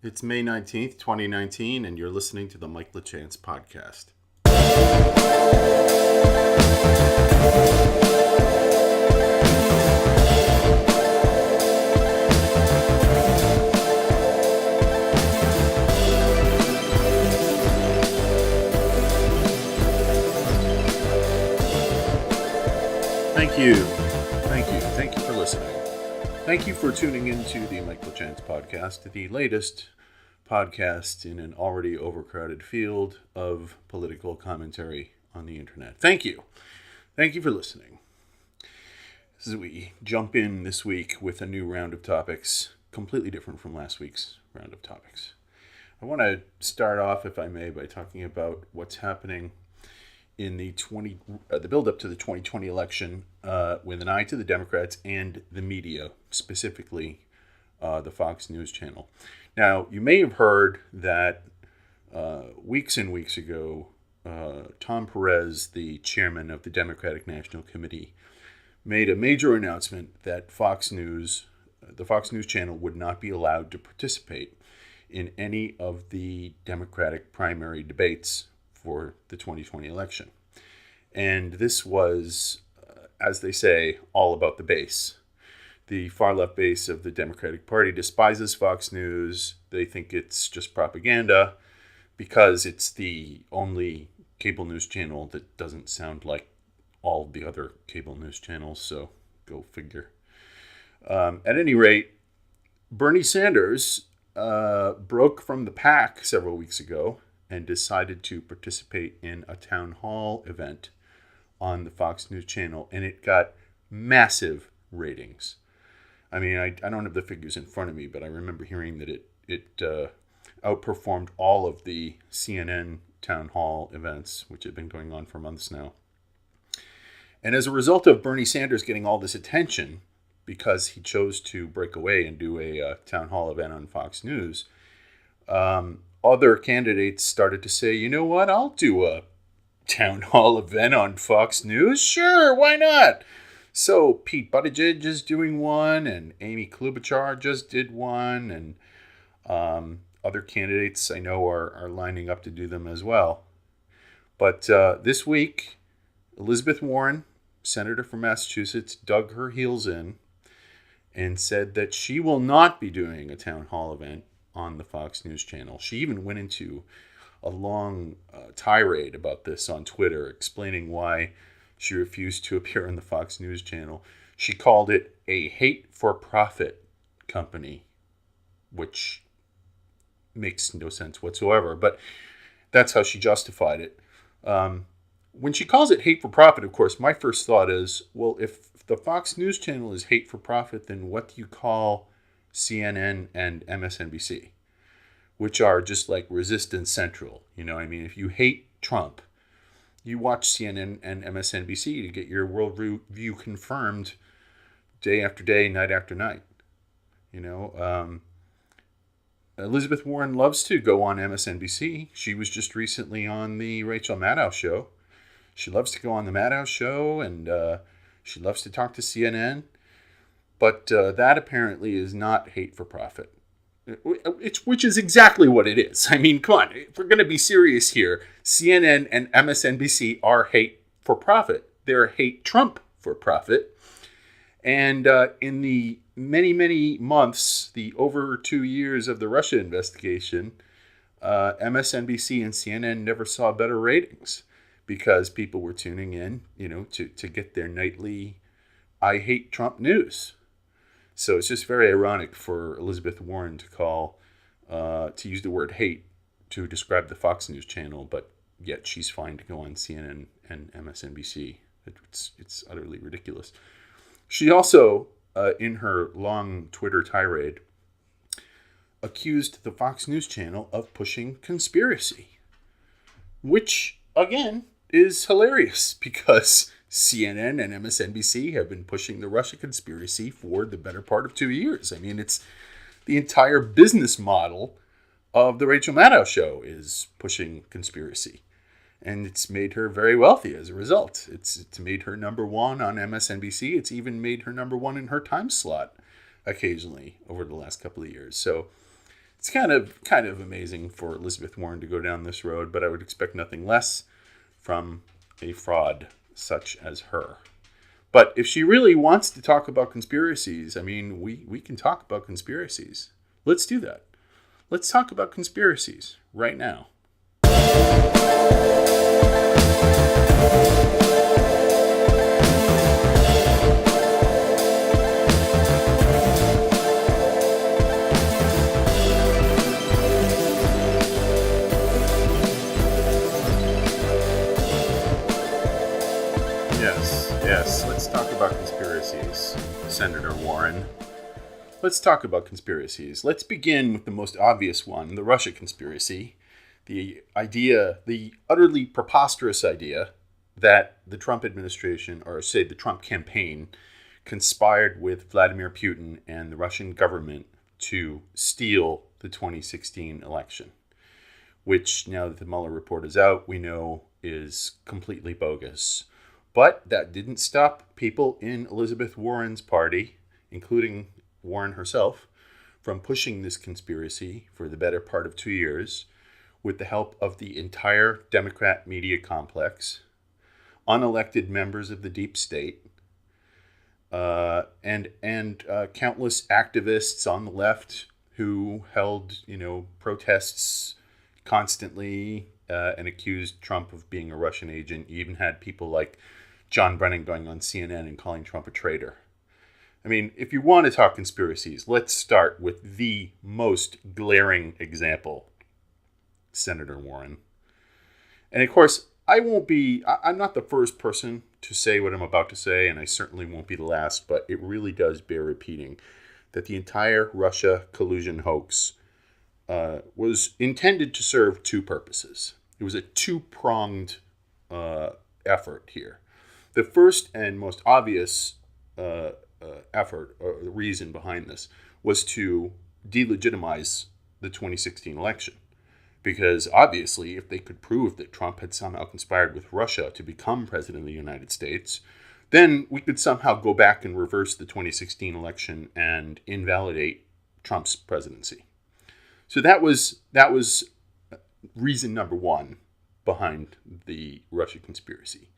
It's May 19th, 2019, and you're listening to the LaChance podcast. Thank you for listening. Thank you for tuning into the LaChance podcast, the latest podcast in an already overcrowded field of political commentary on the internet. Thank you. Thank you for listening. As we jump in this week with a new round of topics, completely different from last week's round of topics. I want to start off, if I may, by talking about what's happening in the build-up to the 2020 election with an eye to the Democrats and the media, specifically the Fox News channel. Now, you may have heard that weeks and weeks ago, Tom Perez, the chairman of the Democratic National Committee, made a major announcement that the Fox News channel would not be allowed to participate in any of the Democratic primary debates for the 2020 election. And this was, as they say, all about the base. The far left base of the Democratic Party despises Fox News. They think it's just propaganda because it's the only cable news channel that doesn't sound like all the other cable news channels, so go figure. At any rate, Bernie Sanders broke from the pack several weeks ago and decided to participate in a town hall event on the Fox News channel, and it got massive ratings. I mean, I don't have the figures in front of me, but I remember hearing that it outperformed all of the CNN town hall events, which have been going on for months now. And as a result of Bernie Sanders getting all this attention, because he chose to break away and do a town hall event on Fox News, other candidates started to say, you know what, I'll do a town hall event on Fox News. Sure, why not? So Pete Buttigieg is doing one, and Amy Klobuchar just did one, and other candidates I know are lining up to do them as well. But this week, Elizabeth Warren, senator from Massachusetts, dug her heels in and said that she will not be doing a town hall event on the Fox News channel. She even went into a long tirade about this on Twitter, explaining why she refused to appear on the Fox News channel. She called it a hate-for-profit company, which makes no sense whatsoever, but that's how she justified it. When she calls it hate-for-profit, of course, my first thought is, well, if the Fox News channel is hate-for-profit, then what do you call CNN and MSNBC, which are just like Resistance Central? You know, I mean, if you hate Trump, you watch CNN and MSNBC to get your worldview confirmed day after day, night after night. You know, Elizabeth Warren loves to go on MSNBC. She was just recently on the Rachel Maddow show. She loves to go on the Maddow show, and she loves to talk to CNN. But that apparently is not hate for profit, which is exactly what it is. I mean, come on, if we're going to be serious here, CNN and MSNBC are hate for profit. They're hate Trump for profit. And in the many, many months, the over 2 years of the Russia investigation, MSNBC and CNN never saw better ratings because people were tuning in, you know, to get their nightly I hate Trump news. So it's just very ironic for Elizabeth Warren to use the word hate to describe the Fox News channel, but yet she's fine to go on CNN and MSNBC. It's utterly ridiculous. She also, in her long Twitter tirade, accused the Fox News channel of pushing conspiracy, which, again, is hilarious because CNN and MSNBC have been pushing the Russia conspiracy for the better part of 2 years. I mean, it's the entire business model of the Rachel Maddow show is pushing conspiracy. And it's made her very wealthy as a result. It's made her number one on MSNBC. It's even made her number one in her time slot occasionally over the last couple of years. So It's kind of amazing for Elizabeth Warren to go down this road, but I would expect nothing less from a fraud such as her. But if she really wants to talk about conspiracies, I mean, we can talk about conspiracies. Let's do that. Let's talk about conspiracies right now. Yes, let's talk about conspiracies, Senator Warren. Let's talk about conspiracies. Let's begin with the most obvious one, the Russia conspiracy. The utterly preposterous idea that the Trump administration, or say the Trump campaign, conspired with Vladimir Putin and the Russian government to steal the 2016 election, which now that the Mueller report is out, we know is completely bogus. But that didn't stop people in Elizabeth Warren's party, including Warren herself, from pushing this conspiracy for the better part of 2 years with the help of the entire Democrat media complex, unelected members of the deep state, and countless activists on the left who held, protests constantly and accused Trump of being a Russian agent. You even had people like John Brennan going on CNN and calling Trump a traitor. I mean, if you want to talk conspiracies, let's start with the most glaring example, Senator Warren. And of course, I'm not the first person to say what I'm about to say, and I certainly won't be the last, but it really does bear repeating that the entire Russia collusion hoax was intended to serve two purposes. It was a two-pronged effort here. The first and most obvious effort, or the reason behind this, was to delegitimize the 2016 election. Because obviously, if they could prove that Trump had somehow conspired with Russia to become president of the United States, then we could somehow go back and reverse the 2016 election and invalidate Trump's presidency. So that was reason number one behind the Russia conspiracy.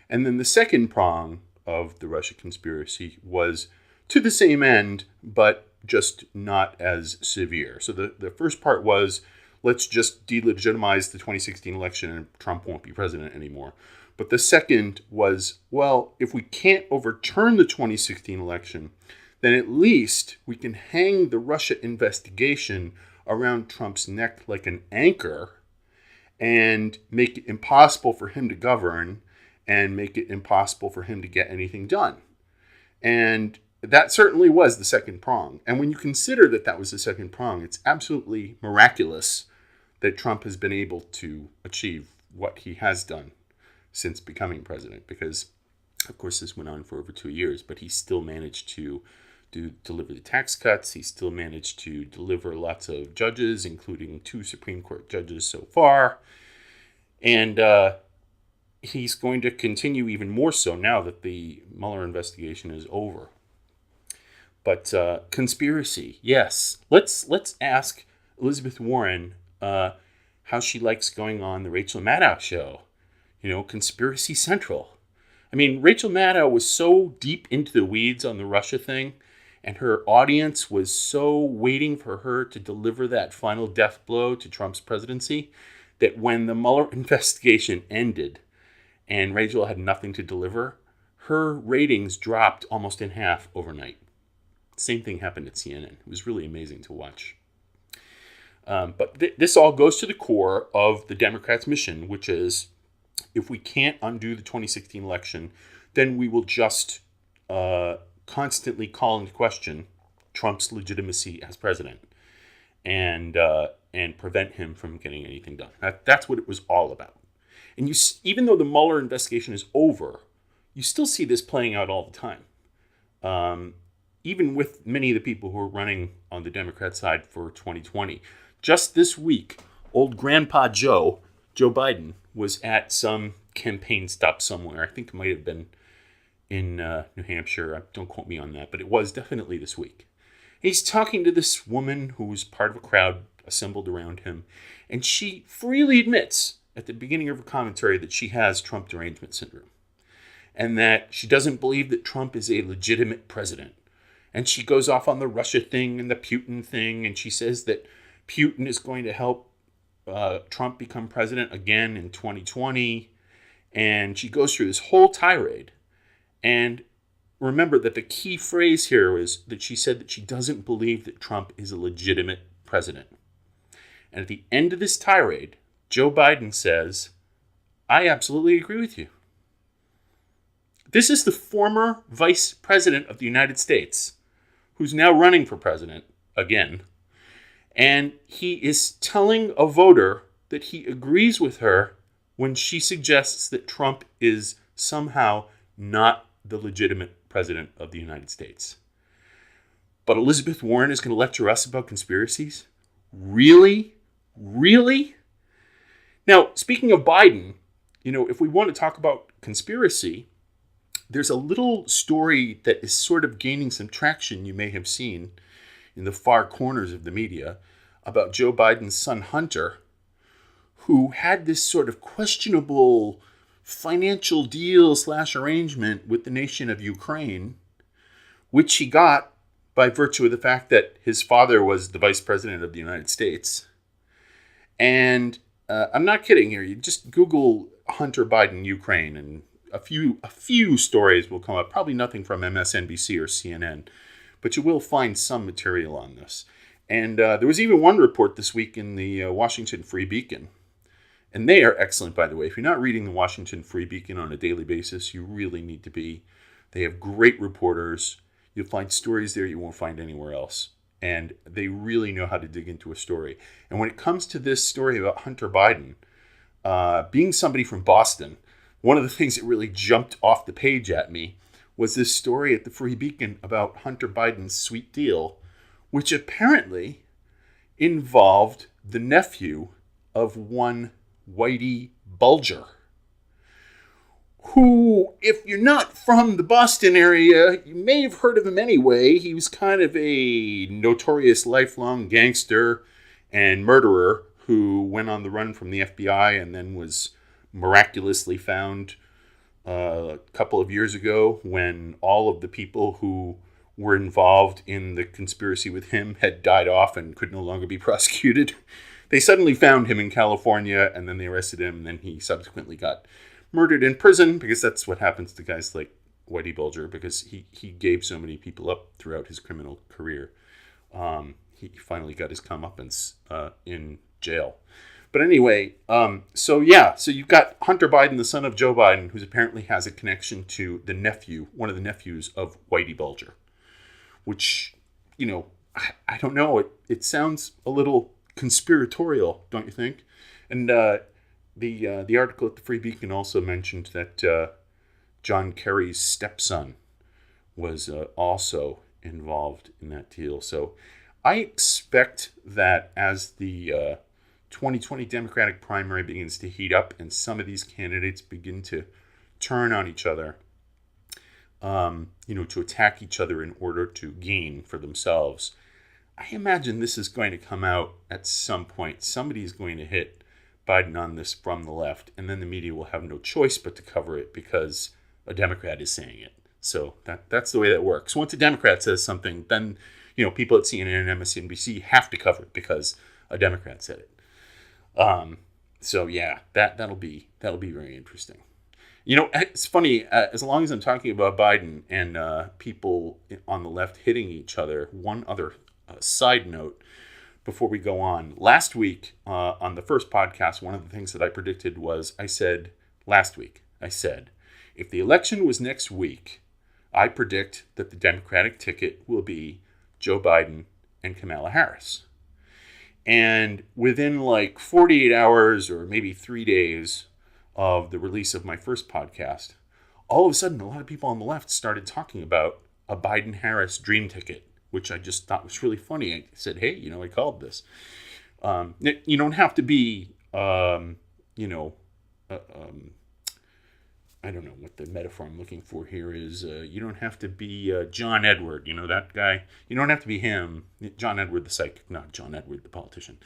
And then the second prong of the Russia conspiracy was to the same end, but just not as severe. So the first part was, let's just delegitimize the 2016 election and Trump won't be president anymore. But the second was, well, if we can't overturn the 2016 election, then at least we can hang the Russia investigation around Trump's neck like an anchor and make it impossible for him to govern and make it impossible for him to get anything done. And that certainly was the second prong. And when you consider that that was the second prong, it's absolutely miraculous that Trump has been able to achieve what he has done since becoming president. Because, of course, this went on for over 2 years, but he still managed to deliver the tax cuts. He still managed to deliver lots of judges, including 2 Supreme Court judges so far. And he's going to continue even more so now that the Mueller investigation is over. But conspiracy, yes. Let's ask Elizabeth Warren how she likes going on the Rachel Maddow show. Conspiracy Central. I mean, Rachel Maddow was so deep into the weeds on the Russia thing, and her audience was so waiting for her to deliver that final death blow to Trump's presidency, that when the Mueller investigation ended and Rachel had nothing to deliver, her ratings dropped almost in half overnight. Same thing happened at CNN. It was really amazing to watch. But this all goes to the core of the Democrats' mission, which is, if we can't undo the 2016 election, then we will just constantly call into question Trump's legitimacy as president and prevent him from getting anything done. That's what it was all about. And even though the Mueller investigation is over, you still see this playing out all the time. Even with many of the people who are running on the Democrat side for 2020. Just this week, old Grandpa Joe Biden, was at some campaign stop somewhere. I think it might have been in New Hampshire. Don't quote me on that, but it was definitely this week. He's talking to this woman who was part of a crowd assembled around him, and she freely admits at the beginning of her commentary that she has Trump derangement syndrome, and that she doesn't believe that Trump is a legitimate president. And she goes off on the Russia thing and the Putin thing, and she says that Putin is going to help Trump become president again in 2020. And she goes through this whole tirade. And remember that the key phrase here is that she said that she doesn't believe that Trump is a legitimate president. And at the end of this tirade, Joe Biden says, I absolutely agree with you. This is the former vice president of the United States, who's now running for president again. And he is telling a voter that he agrees with her when she suggests that Trump is somehow not the legitimate president of the United States. But Elizabeth Warren is going to lecture us about conspiracies? Really? Really? Now, speaking of Biden, if we want to talk about conspiracy, there's a little story that is sort of gaining some traction you may have seen in the far corners of the media about Joe Biden's son Hunter, who had this sort of questionable financial deal / arrangement with the nation of Ukraine, which he got by virtue of the fact that his father was the vice president of the United States. And I'm not kidding here. You just Google Hunter Biden Ukraine and a few stories will come up. Probably nothing from MSNBC or CNN, but you will find some material on this. And there was even one report this week in the Washington Free Beacon. And they are excellent, by the way. If you're not reading the Washington Free Beacon on a daily basis, you really need to be. They have great reporters. You'll find stories there you won't find anywhere else. And they really know how to dig into a story. And when it comes to this story about Hunter Biden, being somebody from Boston, one of the things that really jumped off the page at me was this story at the Free Beacon about Hunter Biden's sweet deal, which apparently involved the nephew of one Whitey Bulger, who, if you're not from the Boston area, you may have heard of him anyway. He was kind of a notorious lifelong gangster and murderer who went on the run from the FBI and then was miraculously found a couple of years ago when all of the people who were involved in the conspiracy with him had died off and could no longer be prosecuted. They suddenly found him in California, and then they arrested him, and then he subsequently got murdered in prison, because that's what happens to guys like Whitey Bulger, because he gave so many people up throughout his criminal career. He finally got his comeuppance in jail. But anyway, so you've got Hunter Biden, the son of Joe Biden, who apparently has a connection to the nephew, one of the nephews of Whitey Bulger, which, I don't know. It sounds a little conspiratorial, don't you think? And the article at the Free Beacon also mentioned that John Kerry's stepson was also involved in that deal. So I expect that as the 2020 Democratic primary begins to heat up and some of these candidates begin to turn on each other, to attack each other in order to gain for themselves, I imagine this is going to come out at some point. Somebody's going to hit Biden on this from the left, and then the media will have no choice but to cover it because a Democrat is saying it. So that's the way that works. Once a Democrat says something, then people at CNN and MSNBC have to cover it because a Democrat said it. So yeah, that'll be very interesting. It's funny, as long as I'm talking about Biden and people on the left hitting each other, one other side note before we go on. Last week, on the first podcast, one of the things that I predicted was, I said, if the election was next week, I predict that the Democratic ticket will be Joe Biden and Kamala Harris. And within 48 hours or maybe 3 days of the release of my first podcast, all of a sudden, a lot of people on the left started talking about a Biden-Harris dream ticket, which I just thought was really funny. I said, hey, I called this. You don't have to be, I don't know what the metaphor I'm looking for here is. You don't have to be John Edward, that guy. You don't have to be him, John Edward the psychic, not John Edward the politician.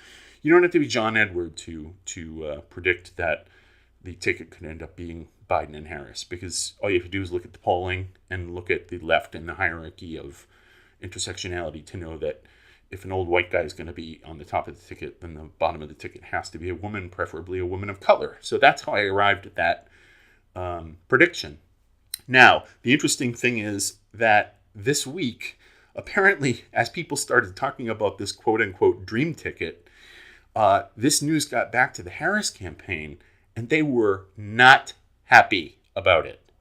You don't have to be John Edward to predict that the ticket could end up being Biden and Harris, because all you have to do is look at the polling and look at the left and the hierarchy of intersectionality to know that if an old white guy is going to be on the top of the ticket, then the bottom of the ticket has to be a woman, preferably a woman of color. So that's how I arrived at that prediction. Now, the interesting thing is that this week, apparently, as people started talking about this quote-unquote dream ticket, this news got back to the Harris campaign, and they were not happy about it.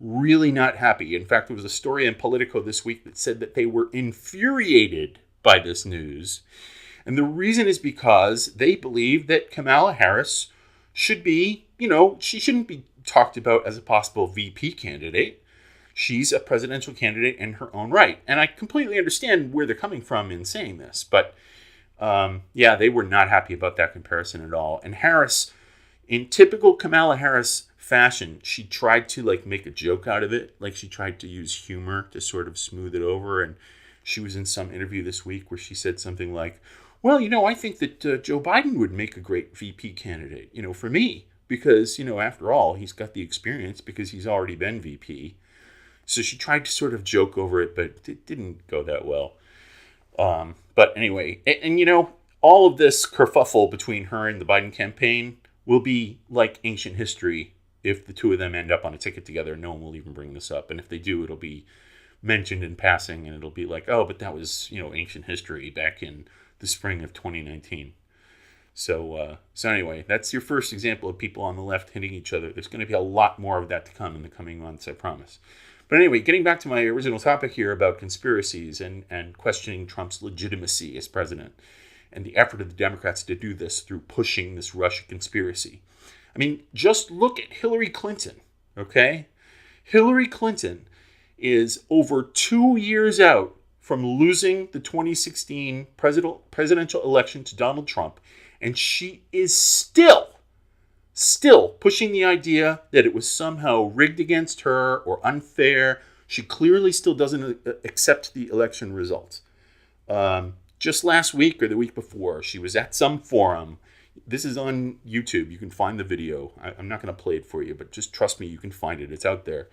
Really not happy. In fact, there was a story in Politico this week that said that they were infuriated by this news. And the reason is because they believe that Kamala Harris should be, she shouldn't be talked about as a possible VP candidate. She's a presidential candidate in her own right. And I completely understand where they're coming from in saying this. But they were not happy about that comparison at all. And Harris, in typical Kamala Harris fashion, she tried to make a joke out of it. She tried to use humor to sort of smooth it over. And she was in some interview this week where she said something like, well, I think that Joe Biden would make a great VP candidate, for me, because, after all, he's got the experience because he's already been VP. So she tried to sort of joke over it, but it didn't go that well. But anyway, and all of this kerfuffle between her and the Biden campaign will be like ancient history if the two of them end up on a ticket together. No one will even bring this up. And if they do, it'll be mentioned in passing, and it'll be like, oh, but that was, ancient history back in the spring of 2019. So anyway, that's your first example of people on the left hitting each other. There's going to be a lot more of that to come in the coming months, I promise. But anyway, getting back to my original topic here about conspiracies and questioning Trump's legitimacy as president, and the effort of the Democrats to do this through pushing this Russia conspiracy. I mean, just look at Hillary Clinton, okay? Hillary Clinton is over 2 years out from losing the 2016 presidential election to Donald Trump, and she is still pushing the idea that it was somehow rigged against her or unfair. She clearly still doesn't accept the election results. Just last week or the week before, she was at some forum. This is on YouTube. You can find the video. I'm not going to play it for you, but just trust me, you can find it. It's out there.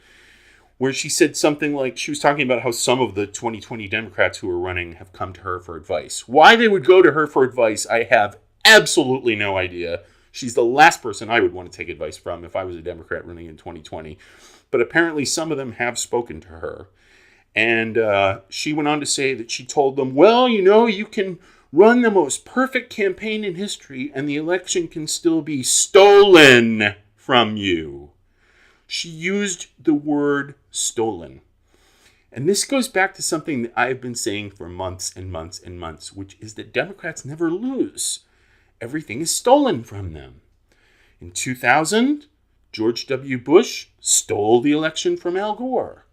Where she said something like, she was talking about how some of the 2020 Democrats who are running have come to her for advice. Why they would go to her for advice, I have absolutely no idea. She's the last person I would want to take advice from if I was a Democrat running in 2020. But apparently some of them have spoken to her. And she went on to say that she told them, well, you can run the most perfect campaign in history and the election can still be stolen from you. She used the word stolen. And this goes back to something that I've been saying for months and months and months, which is that Democrats never lose. Everything is stolen from them. In 2000, George W. Bush stole the election from Al Gore.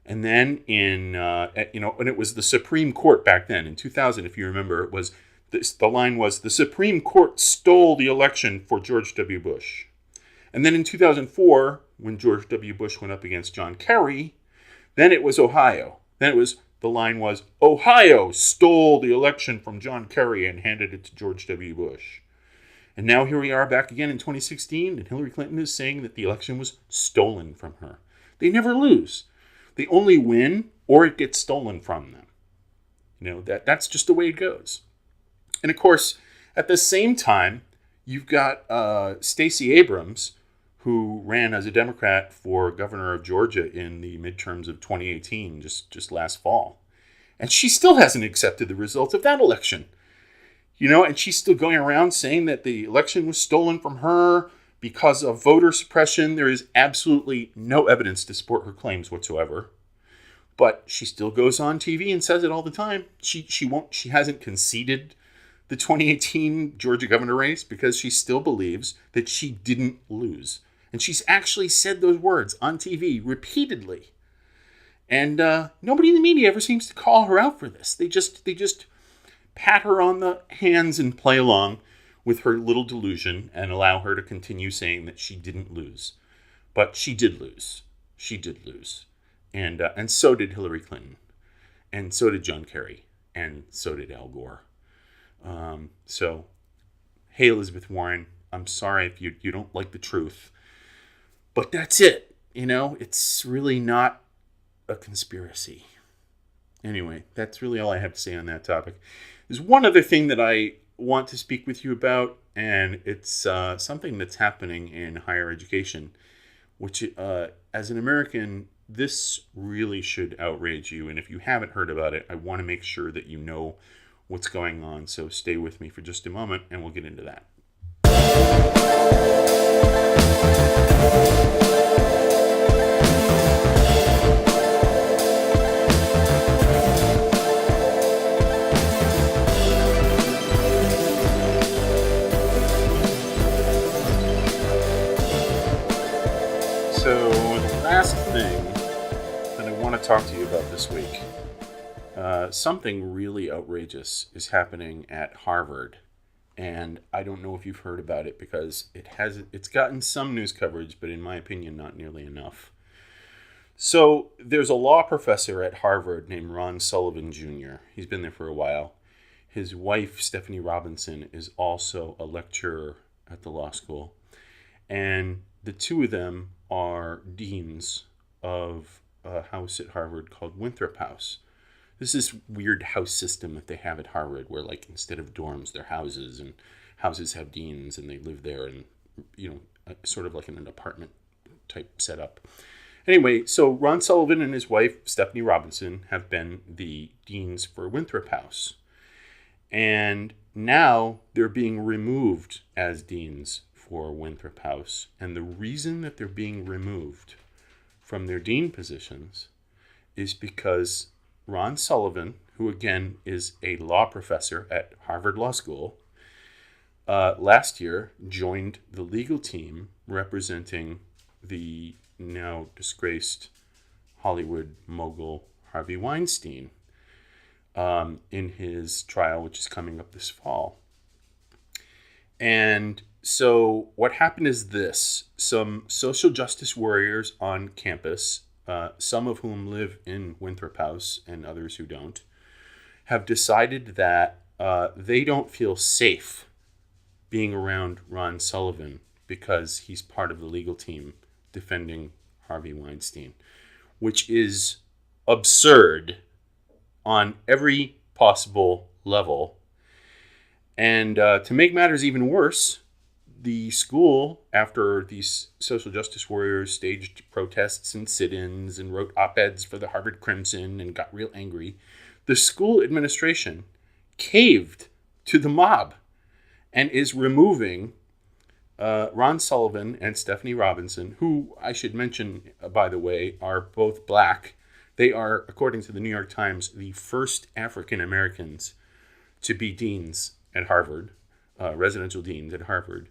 And then and it was the Supreme Court back then. In 2000, if you remember, it was the line was, the Supreme Court stole the election for George W. Bush. And then in 2004, when George W. Bush went up against John Kerry, then it was Ohio. Then the line was, Ohio stole the election from John Kerry and handed it to George W. Bush. And now here we are back again in 2016, and Hillary Clinton is saying that the election was stolen from her. They never lose. They only win, or it gets stolen from them. That's just the way it goes. And of course, at the same time, you've got Stacey Abrams, who ran as a Democrat for governor of Georgia in the midterms of 2018, just last fall. And she still hasn't accepted the results of that election. And she's still going around saying that the election was stolen from her because of voter suppression. There is absolutely no evidence to support her claims whatsoever. But she still goes on TV and says it all the time. She hasn't conceded the 2018 Georgia governor race because she still believes that she didn't lose. And she's actually said those words on TV repeatedly. And nobody in the media ever seems to call her out for this. They just pat her on the hands and play along with her little delusion and allow her to continue saying that she didn't lose. But she did lose. She did lose. And so did Hillary Clinton. And so did John Kerry. And so did Al Gore. So, hey, Elizabeth Warren, I'm sorry if you don't like the truth. But that's it. It's really not a conspiracy. Anyway, that's really all I have to say on that topic. There's one other thing that I want to speak with you about, and it's something that's happening in higher education, which, as an American, this really should outrage you. And if you haven't heard about it, I want to make sure that you know what's going on. So stay with me for just a moment, and we'll get into that. So the last thing that I want to talk to you about this week, something really outrageous is happening at Harvard. And I don't know if you've heard about it because it's gotten some news coverage, but in my opinion, not nearly enough. So there's a law professor at Harvard named Ron Sullivan Jr. He's been there for a while. His wife, Stephanie Robinson, is also a lecturer at the law school. And the two of them are deans of a house at Harvard called Winthrop House. This is this weird house system that they have at Harvard where, like, instead of dorms, they're houses, and houses have deans, and they live there, and, sort of like in an apartment type setup. Anyway, so Ron Sullivan and his wife, Stephanie Robinson, have been the deans for Winthrop House. And now they're being removed as deans for Winthrop House. And the reason that they're being removed from their dean positions is because Ron Sullivan, who again is a law professor at Harvard Law School, last year joined the legal team representing the now disgraced Hollywood mogul Harvey Weinstein in his trial, which is coming up this fall. And so what happened is this: some social justice warriors on campus, some of whom live in Winthrop House and others who don't, have decided that they don't feel safe being around Ron Sullivan because he's part of the legal team defending Harvey Weinstein, which is absurd on every possible level. And to make matters even worse, the school, after these social justice warriors staged protests and sit-ins and wrote op-eds for the Harvard Crimson and got real angry, the school administration caved to the mob and is removing Ron Sullivan and Stephanie Robinson, who I should mention, by the way, are both black. They are, according to the New York Times, the first African Americans to be deans at Harvard, residential deans at Harvard.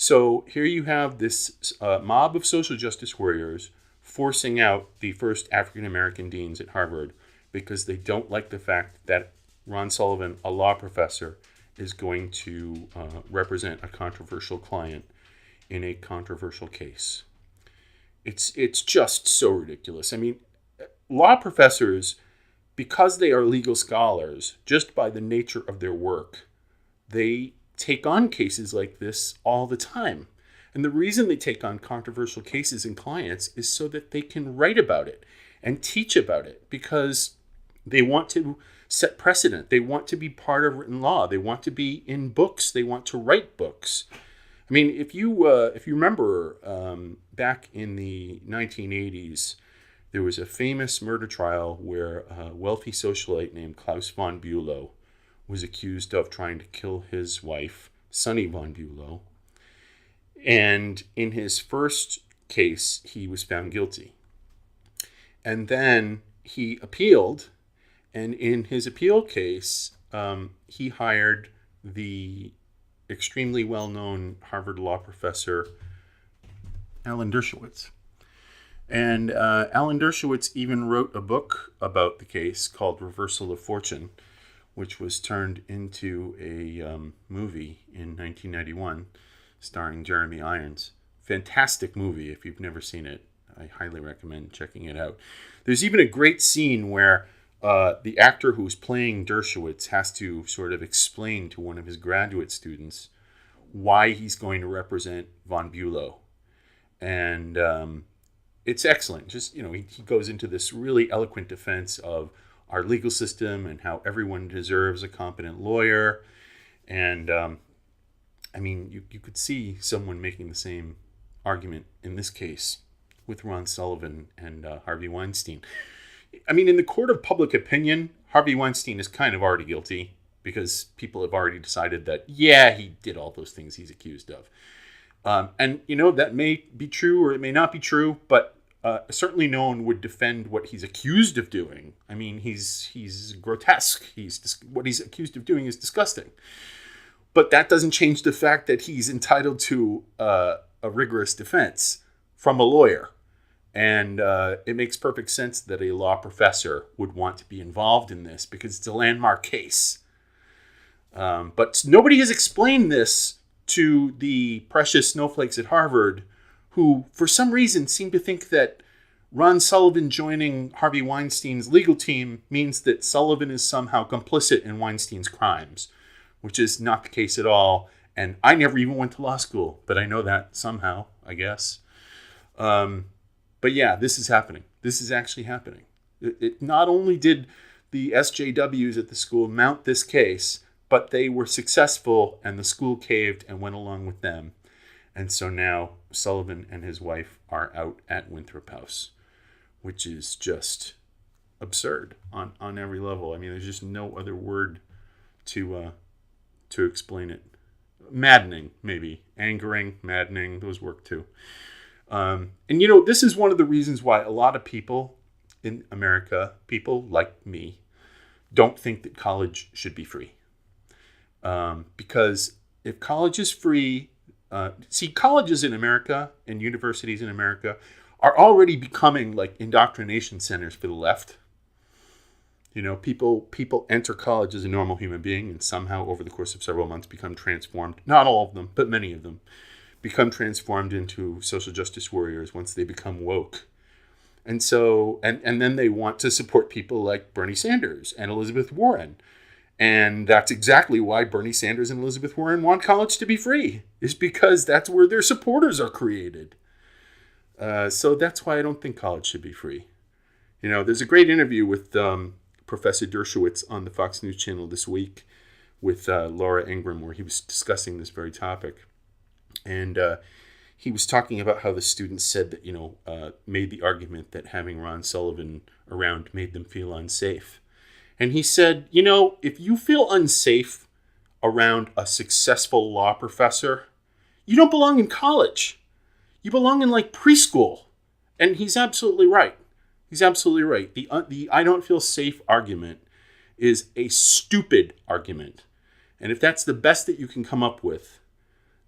So here you have this mob of social justice warriors forcing out the first African-American deans at Harvard because they don't like the fact that Ron Sullivan, a law professor, is going to represent a controversial client in a controversial case. It's just so ridiculous. I mean, law professors, because they are legal scholars, just by the nature of their work, they take on cases like this all the time. And the reason they take on controversial cases and clients is so that they can write about it and teach about it, because they want to set precedent. They want to be part of written law. They want to be in books. They want to write books. I mean, if you remember, back in the 1980s, there was a famous murder trial where a wealthy socialite named Klaus von Bülow was accused of trying to kill his wife, Sonny von Bülow. And in his first case, he was found guilty. And then he appealed. And in his appeal case, he hired the extremely well-known Harvard law professor, Alan Dershowitz. And Alan Dershowitz even wrote a book about the case called Reversal of Fortune, which was turned into a movie in 1991, starring Jeremy Irons. fantastic movie. If you've never seen it, I highly recommend checking it out. There's even a great scene where the actor who's playing Dershowitz has to sort of explain to one of his graduate students why he's going to represent von Bülow. And it's excellent. Just, he goes into this really eloquent defense of our legal system and how everyone deserves a competent lawyer. And, you could see someone making the same argument in this case with Ron Sullivan and Harvey Weinstein. In the court of public opinion, Harvey Weinstein is kind of already guilty because people have already decided that, yeah, he did all those things he's accused of. That may be true or it may not be true, but certainly no one would defend what he's accused of doing. He's grotesque. What he's accused of doing is disgusting. But that doesn't change the fact that he's entitled to a rigorous defense from a lawyer. And it makes perfect sense that a law professor would want to be involved in this because it's a landmark case. But nobody has explained this to the precious snowflakes at Harvard, who for some reason seem to think that Ron Sullivan joining Harvey Weinstein's legal team means that Sullivan is somehow complicit in Weinstein's crimes, which is not the case at all. And I never even went to law school, but I know that somehow, I guess. But yeah, this is happening. This is actually happening. It not only did the SJWs at the school mount this case, but they were successful and the school caved and went along with them. And so now Sullivan and his wife are out at Winthrop House, which is just absurd on every level. There's just no other word to explain it. Maddening, maybe. Angering, maddening, those work too. This is one of the reasons why a lot of people in America, people like me, don't think that college should be free. Because if college is free, colleges in America and universities in America are already becoming like indoctrination centers for the left. People enter college as a normal human being and somehow over the course of several months become transformed. Not all of them, but many of them become transformed into social justice warriors once they become woke. And so, and then they want to support people like Bernie Sanders and Elizabeth Warren. And that's exactly why Bernie Sanders and Elizabeth Warren want college to be free, is because that's where their supporters are created. So that's why I don't think college should be free. There's a great interview with Professor Dershowitz on the Fox News channel this week with Laura Ingraham, where he was discussing this very topic. And he was talking about how the students said that, made the argument that having Ron Sullivan around made them feel unsafe. And he said, if you feel unsafe around a successful law professor, you don't belong in college. You belong in preschool. And he's absolutely right. He's absolutely right. The I don't feel safe argument is a stupid argument. And if that's the best that you can come up with,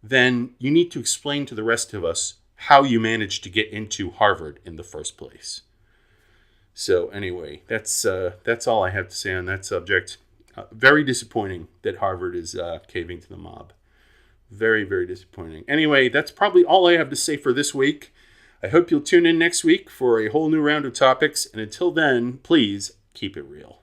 then you need to explain to the rest of us how you managed to get into Harvard in the first place. So anyway, that's all I have to say on that subject. Very disappointing that Harvard is caving to the mob. Very, very disappointing. Anyway, that's probably all I have to say for this week. I hope you'll tune in next week for a whole new round of topics. And until then, please keep it real.